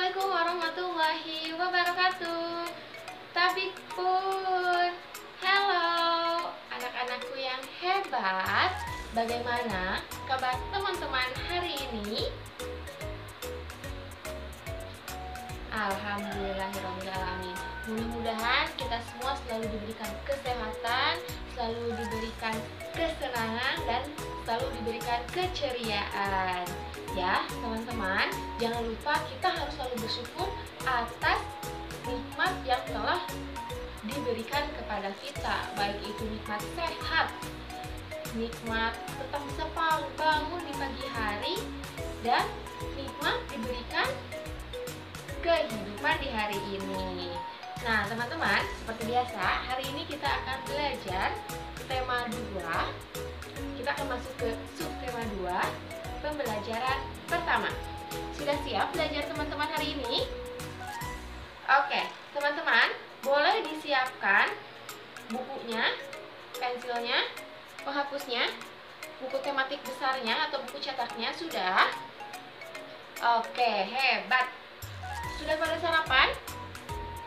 Assalamualaikum warahmatullahi wabarakatuh. Tabik pun. Hello, anak-anakku yang hebat. Bagaimana kabar teman-teman hari ini? Alhamdulillahirrahmanirrahim. Mudah-mudahan kita semua selalu diberikan kesehatan, selalu diberikan kesenangan, dan selalu diberikan keceriaan. Ya, teman-teman, jangan lupa kita harus selalu bersyukur atas nikmat yang telah diberikan kepada kita, baik itu nikmat sehat, nikmat tetap bisa bangun di pagi hari, dan nikmat diberikan kehidupan di hari ini. Nah, teman-teman, seperti biasa, hari ini kita akan belajar tema 2. Kita akan masuk ke subtema 2, pembelajaran pertama. Sudah siap belajar teman-teman hari ini? Oke, teman-teman, boleh disiapkan bukunya, pensilnya, penghapusnya, buku tematik besarnya atau buku cetaknya sudah? Oke, hebat. Sudah pada sarapan?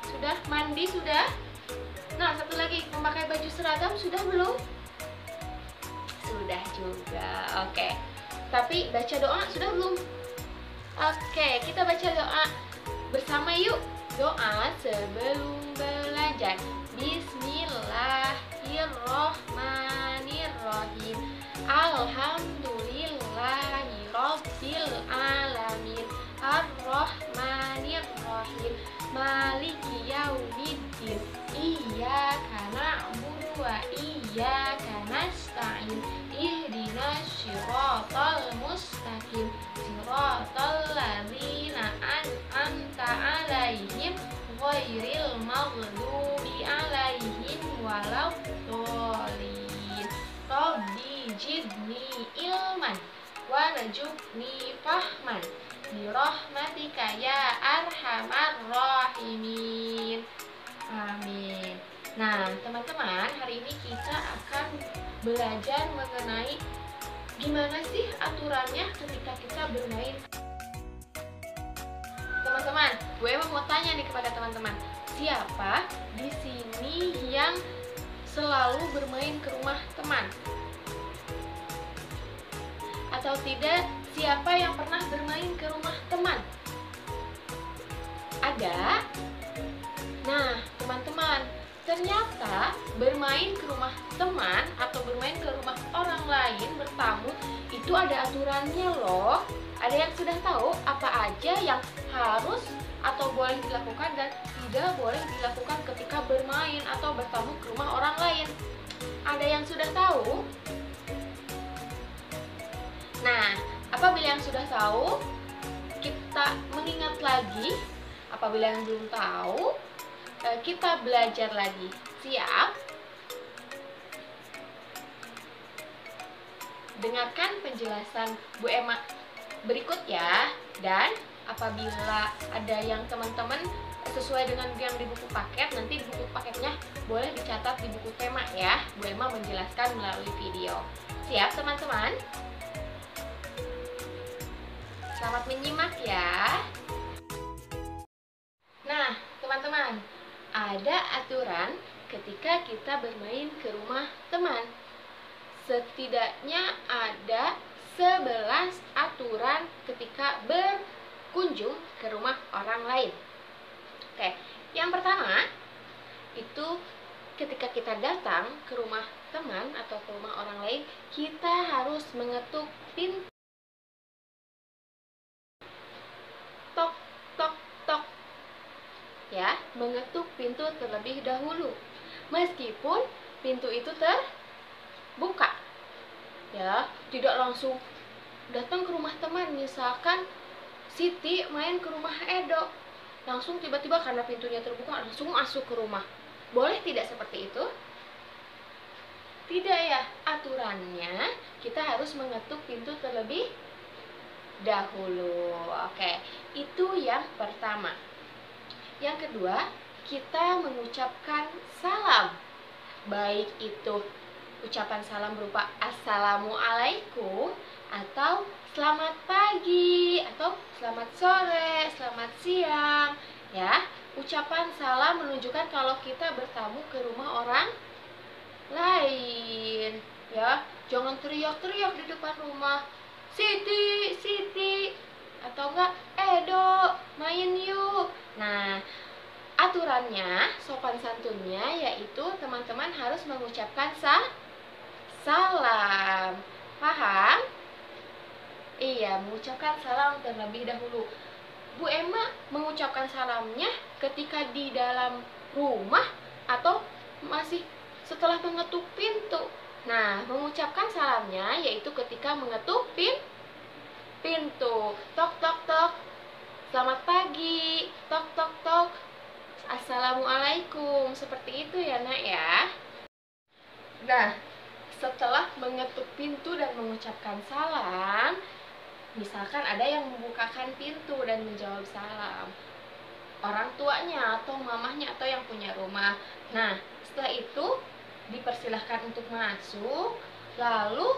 Sudah mandi? Sudah? Nah, satu lagi, memakai baju seragam sudah belum? Sudah juga. Oke. Tapi baca doa sudah belum? Oke, kita baca doa bersama yuk. Doa sebelum belajar. Bismillahirrohmanirrohim. Alhamdulillahirabbil alamin. Ar-Rahmanir-Rahim. Maliki yaumiddin. Iyyaka na'budu wa iyyaka nasta'in. Ihdinas siratal mustaqim. Siratal ladzina an'amta 'alaihim ghairil maghdubi alaihim waladdallin. Rabbi zidni ilman warzuqni fahman birahmatika ya arhamar rahimin. Amin. Nah, teman-teman, hari ini kita akan belajar mengenai gimana sih aturannya ketika kita bermain. Teman-teman, gue mau tanya nih kepada teman-teman, siapa di sini yang selalu bermain ke rumah teman? Atau tidak, siapa yang pernah bermain ke rumah teman? Ada? Nah, teman-teman, ternyata bermain ke rumah teman atau bermain ke rumah orang lain, bertamu, itu ada aturannya loh. Ada yang sudah tahu apa aja yang harus atau boleh dilakukan dan tidak boleh dilakukan ketika bermain atau bertamu ke rumah orang lain? Ada yang sudah tahu? Nah, apabila yang sudah tahu, kita mengingat lagi. Apabila yang belum tahu, kita belajar lagi. Siap? Dengarkan penjelasan Bu Emma berikut ya. Dan apabila ada yang teman-teman sesuai dengan yang di buku paket, nanti di buku paketnya boleh dicatat di buku tema ya. Bu Emma menjelaskan melalui video. Siap teman-teman? Selamat menyimak ya. Nah, teman-teman, ada aturan ketika kita bermain ke rumah teman. Setidaknya ada 11 aturan ketika berkunjung ke rumah orang lain. Oke, yang pertama itu ketika kita datang ke rumah teman atau ke rumah orang lain, kita harus mengetuk pintu. Tok, tok, tok. Ya, mengetuk pintu terlebih dahulu. Meskipun pintu itu terbuka. Ya, tidak langsung datang ke rumah teman. Misalkan Siti main ke rumah Edo, langsung tiba-tiba karena pintunya terbuka langsung masuk ke rumah. Boleh tidak seperti itu? Tidak ya, aturannya kita harus mengetuk pintu terlebih dahulu. Oke, itu yang pertama. Yang kedua, kita mengucapkan salam. Baik itu ucapan salam berupa Assalamualaikum atau selamat pagi atau selamat sore, selamat siang, ya. Ucapan salam menunjukkan kalau kita bertamu ke rumah orang lain, ya. Jangan teriak-teriak di depan rumah, Siti, Siti, atau enggak, Edo, main yuk. Nah, aturannya, sopan santunnya yaitu teman-teman harus mengucapkan salam. Paham? Iya, mengucapkan salam terlebih dahulu. Bu Emma mengucapkan salamnya ketika di dalam rumah atau masih setelah mengetuk pintu. Nah, mengucapkan salamnya yaitu ketika mengetuk pintu. Tok tok tok. Selamat pagi. Tok tok tok. Assalamualaikum. Seperti itu ya, Nak ya. Nah, setelah mengetuk pintu dan mengucapkan salam, misalkan ada yang membukakan pintu dan menjawab salam, orang tuanya atau mamahnya atau yang punya rumah. Nah, setelah itu dipersilahkan untuk masuk, lalu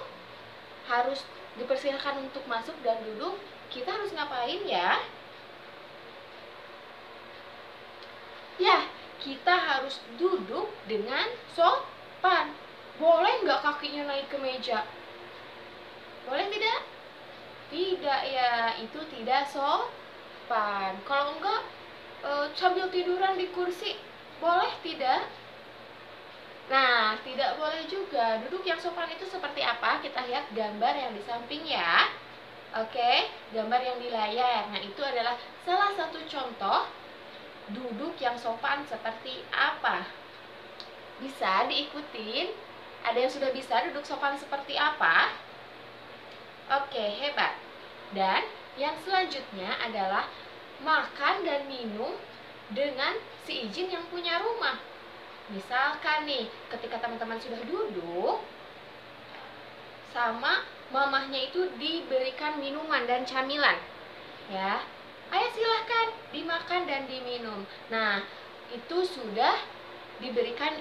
harus dipersilahkan untuk masuk dan duduk. Kita harus ngapain ya? Ya, kita harus duduk dengan sopan. Boleh nggak kakinya naik ke meja? Boleh tidak? Tidak ya, itu tidak sopan. Kalau enggak, sambil tiduran di kursi, boleh tidak? Nah, tidak boleh juga. Duduk yang sopan itu seperti apa? Kita lihat gambar yang di samping ya. Oke, gambar yang di layar. Nah, itu adalah salah satu contoh duduk yang sopan seperti apa. Bisa diikutin? Ada yang sudah bisa duduk sopan seperti apa? Oke, hebat. Dan yang selanjutnya adalah makan dan minum dengan seizin yang punya rumah. Misalkan nih, ketika teman-teman sudah duduk, sama mamahnya itu diberikan minuman dan camilan, ya. Ayo silahkan dimakan dan diminum. Nah, itu sudah diberikan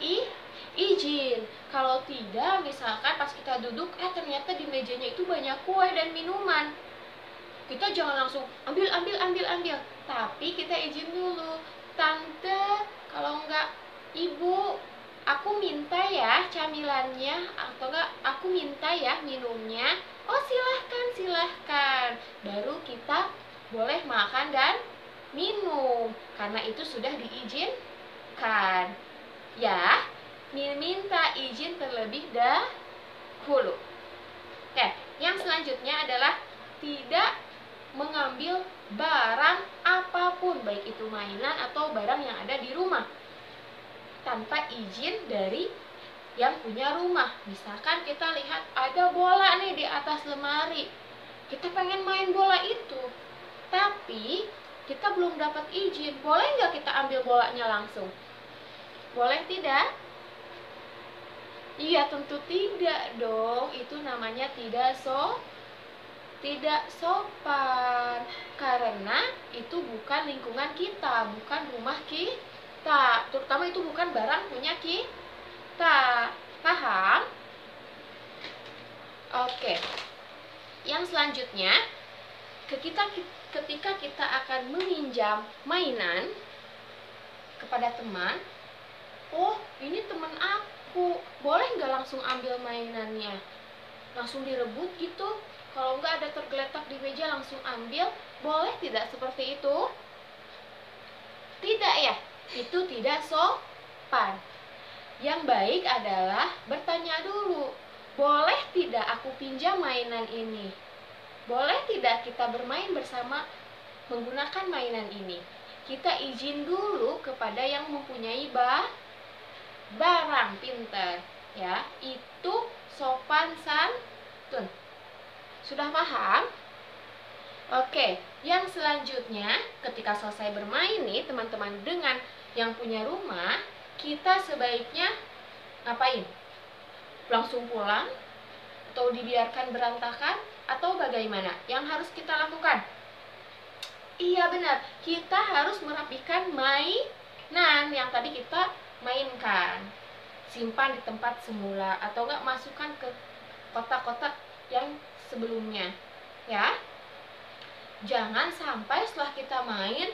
izin. Kalau tidak, misalkan pas kita duduk, ternyata di mejanya itu banyak kue dan minuman. Kita jangan langsung ambil. Tapi kita izin dulu. Tante, kalau enggak, Ibu, aku minta ya camilannya, atau enggak aku minta ya minumnya. Oh, silahkan. Baru kita boleh makan dan minum, karena itu sudah diizinkan. Ya, minta izin terlebih dahulu. Oke, yang selanjutnya adalah tidak mengambil barang apapun, baik itu mainan atau barang yang ada di rumah, tanpa izin dari yang punya rumah. Misalkan kita lihat ada bola nih di atas lemari, kita pengen main bola itu, tapi kita belum dapat izin. Boleh nggak kita ambil bolanya langsung? Boleh tidak? Iya, tentu tidak dong. Itu namanya tidak sopan. Karena itu bukan lingkungan kita, bukan rumah kita. Terutama itu bukan barang punya kita. Paham? Oke. Yang selanjutnya, ketika kita akan meminjam mainan kepada teman, oh ini teman aku, boleh nggak langsung ambil mainannya? Langsung direbut gitu? Kalau nggak ada tergeletak di meja langsung ambil, boleh tidak seperti itu? Tidak ya, itu tidak sopan. Yang baik adalah bertanya dulu, boleh tidak aku pinjam mainan ini? Boleh tidak kita bermain bersama menggunakan mainan ini? Kita izin dulu kepada yang mempunyai barang. Pinter ya, itu sopan santun. Sudah paham? Oke, yang selanjutnya ketika selesai bermain nih teman-teman dengan yang punya rumah, kita sebaiknya ngapain? Langsung pulang atau dibiarkan berantakan atau bagaimana? Yang harus kita lakukan? Iya benar, kita harus merapikan mainan yang tadi kita mainkan. simpan di tempat semula atau enggak masukkan ke kotak-kotak yang sebelumnya ya. Jangan sampai setelah kita main,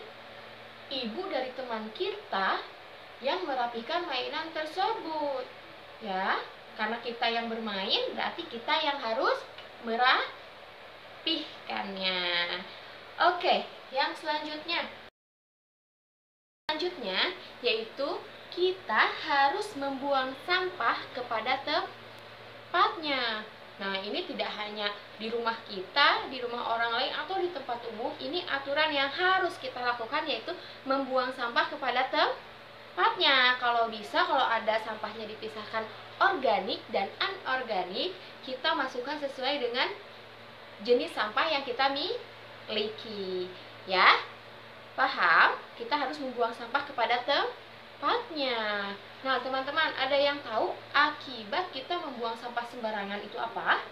ibu dari teman kita yang merapikan mainan tersebut ya. Karena kita yang bermain, berarti kita yang harus merapihkannya. Oke, yang selanjutnya yaitu kita harus membuang sampah kepada tempatnya. Nah, ini tidak hanya di rumah kita, di rumah orang lain, atau di tempat umum. Ini aturan yang harus kita lakukan, yaitu membuang sampah kepada tempatnya. Kalau bisa, kalau ada sampahnya dipisahkan organik dan anorganik, kita masukkan sesuai dengan jenis sampah yang kita miliki. Ya, paham? Kita harus membuang sampah kepada tempatnya. Nah, teman-teman, ada yang tahu akibat kita membuang sampah sembarangan itu apa?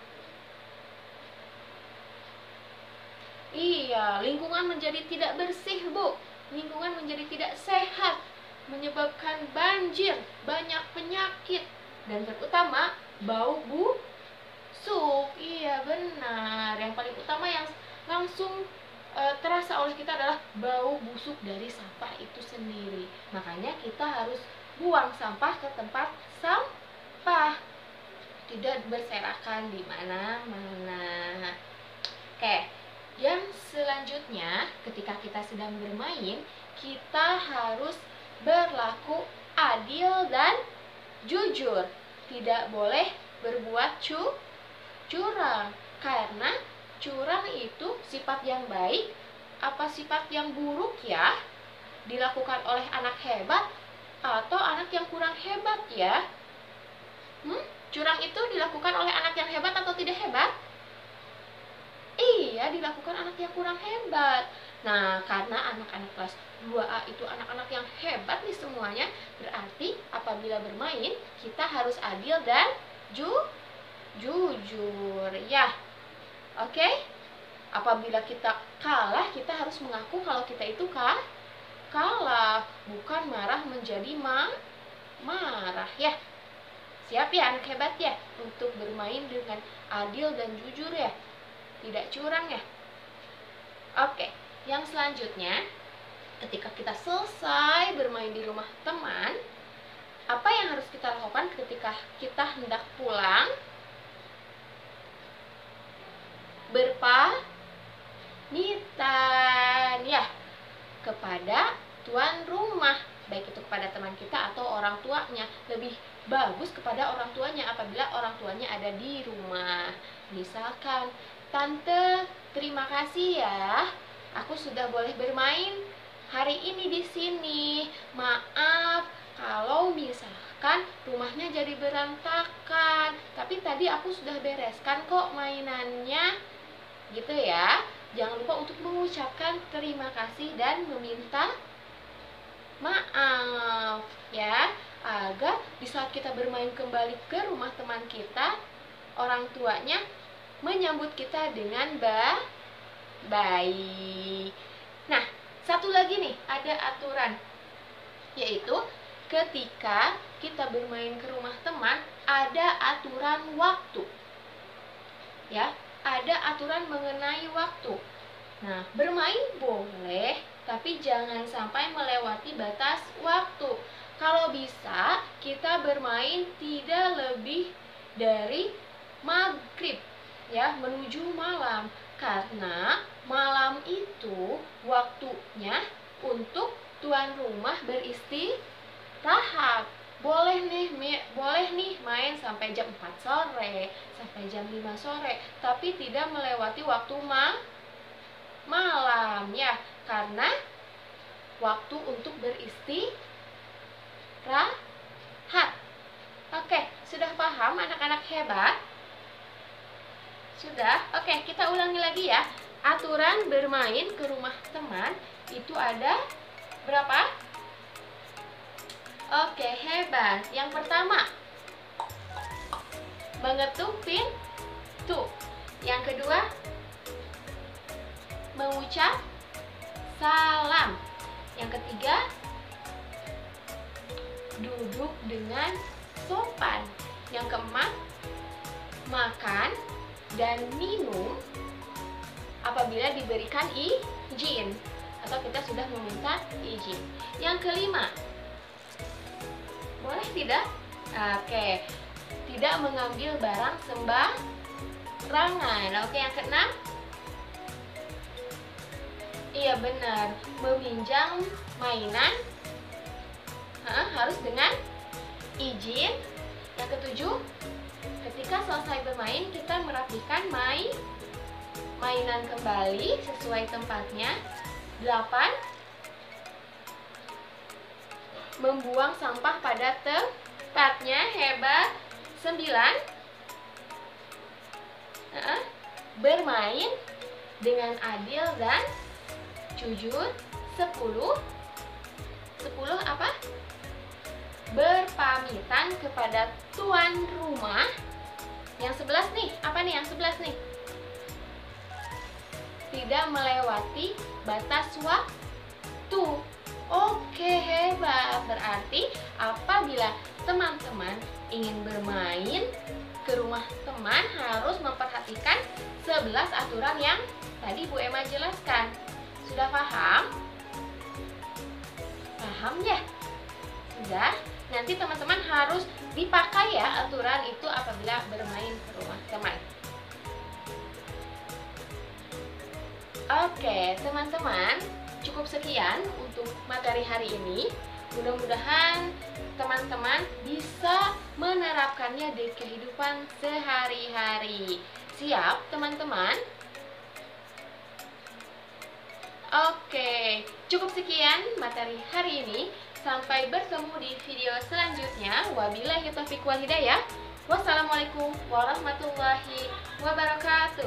Iya, lingkungan menjadi tidak bersih, Bu. Lingkungan menjadi tidak sehat, menyebabkan banjir, banyak penyakit, dan terutama bau busuk. Iya, benar. Yang paling utama yang langsung terasa oleh kita adalah bau busuk dari sampah itu sendiri. Makanya kita harus buang sampah ke tempat sampah, tidak berserakan di mana-mana. Oke, yang selanjutnya, ketika kita sedang bermain, kita harus berlaku adil dan jujur. Tidak boleh berbuat curang, karena curang itu sifat yang baik apa sifat yang buruk ya? Dilakukan oleh anak hebat atau anak yang kurang hebat ya? Curang itu dilakukan oleh anak yang hebat atau tidak hebat? Iya, dilakukan anak yang kurang hebat. Nah, karena anak-anak kelas 2A itu anak-anak yang hebat nih semuanya, berarti apabila bermain kita harus adil dan jujur ya. Oke? Apabila kita kalah, kita harus mengaku kalau kita itu kalah, bukan marah menjadi marah ya. Siap ya anak hebat ya untuk bermain dengan adil dan jujur ya, tidak curang ya. Oke, yang selanjutnya, ketika kita selesai bermain di rumah teman, apa yang harus kita lakukan ketika kita hendak pulang? Berpamitan ya kepada tuan rumah, baik itu kepada teman kita atau orang tuanya. Lebih bagus kepada orang tuanya apabila orang tuanya ada di rumah. Misalkan, "Tante, terima kasih ya, aku sudah boleh bermain hari ini di sini. Maaf kalau misalkan rumahnya jadi berantakan, tapi tadi aku sudah bereskan kok mainannya." Gitu ya. Jangan lupa untuk mengucapkan terima kasih dan meminta maaf ya, agar di saat kita bermain kembali ke rumah teman kita, orang tuanya menyambut kita dengan baik. Nah, satu lagi nih, ada aturan, yaitu ketika kita bermain ke rumah teman, ada aturan waktu ya, ada aturan mengenai waktu. Nah, bermain boleh, tapi jangan sampai melewati batas waktu. Kalau bisa, kita bermain tidak lebih dari maghrib ya, menuju malam. Karena malam itu waktunya untuk tuan rumah beristirahat. Boleh nih main sampai jam 4 sore, sampai jam 5 sore, tapi tidak melewati waktu malam ya, karena waktu untuk beristirahat. Oke, sudah paham anak-anak hebat? Sudah? Oke, kita ulangi lagi ya. Aturan bermain ke rumah teman itu ada berapa? Oke, hebat. Yang pertama, mengetuk pintu. Yang kedua, mengucap salam. Yang ketiga, duduk dengan sopan. Yang keempat, makan dan minum apabila diberikan izin atau kita sudah meminta izin. Yang kelima, boleh tidak? Oke, tidak mengambil barang sembarangan. Oke, yang keenam, iya benar, meminjam mainan harus dengan izin. Yang ketujuh, ketika selesai bermain kita merapikan mainan kembali sesuai tempatnya. 8, membuang sampah pada tempatnya. Hebat. 9, bermain dengan adil dan jujur. 10 apa? Berpamitan kepada tuan rumah. Yang 11 nih, apa nih yang 11 nih? Tidak melewati batas waktu. Oke, hebat. Berarti apabila teman-teman ingin bermain ke rumah teman harus memperhatikan 11 aturan yang tadi Bu Emma jelaskan. Sudah paham? Paham ya? Sudah? Nanti teman-teman harus dipakai ya aturan itu apabila bermain ke rumah teman. Oke, teman-teman, cukup sekian untuk materi hari ini. Mudah-mudahan teman-teman bisa menerapkannya di kehidupan sehari-hari. Siap, teman-teman? Oke, cukup sekian materi hari ini. Sampai bertemu di video selanjutnya. Wabillahi taufiq wal hidayah. Wassalamualaikum warahmatullahi wabarakatuh.